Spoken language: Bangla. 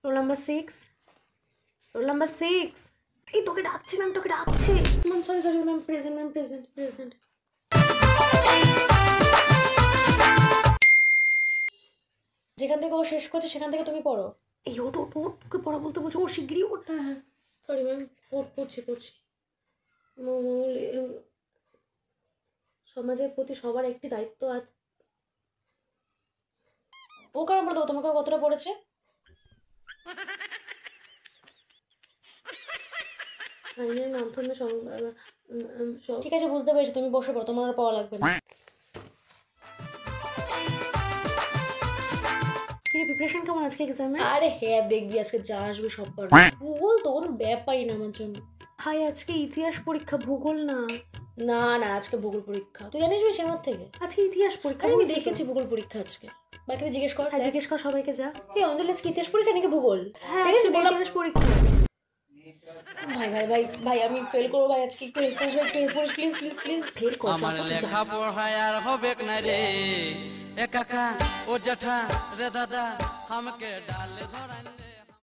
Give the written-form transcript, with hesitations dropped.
Roll number 6, roll number 6। এই তোকে ডাকছি ম্যাম, তোকে ডাকছি ma'am. Sorry sorry ma'am, present ma'am, present present. যেখান থেকে ও শেষ করছে সেখান থেকে তুমি পড়ো। এই ওট ওট ওট, তোকে পড়া বলতে বলছো, ও শিগগিরই ওট। হ্যাঁ হ্যাঁ সরি ম্যাম, পড়ছি পড়ছি। সমাজের প্রতি সবার একটি দায়িত্ব আছে। ও কারণ বলতো তোমাকে কতটা পড়েছে? আইনের মাধ্যমে ঠিক আছে, বুঝতে পেরেছি, তুমি বসে পড়ো, তোমার আর পড়া লাগবে না। কি প্রিপারেশন কেমন আজকে এক্সামে? আরে হ্যাঁ, দেখবি আজকে যা আসবে সব পারবো। ভূগোল তো কোনো ব্যাপারই না আমার জন্য। ভাই আজকে ইতিহাস পরীক্ষা, ভূগোল না। না না, আজকে ভূগোল পরীক্ষা। তুই জানিস বেশি আমার থেকে? আজকে ইতিহাস পরীক্ষা। আমি দেখেছি ভূগোল পরীক্ষা আজকে। বাকিদের জিজ্ঞেস কর। হ্যাঁ জিজ্ঞেস কর সবাইকে, যা। এই অঞ্জলি আজকে ইতিহাস পরীক্ষা নাকি ভূগোল? হ্যাঁ আজকে ইতিহাস পরীক্ষা। ভাই ভাই ভাই ভাই, আমি ফেল করবো ভাই আজকে, একটু হেল্প করিস, একটু হেল্প করিস প্লিজ প্লিজ প্লিজ। ফেল কর, আমার লেখা পড়ায় আর হবে না রে, এ কাকা ও জ্যাঠা রে দাদা, আমাকে ডালে ধরান।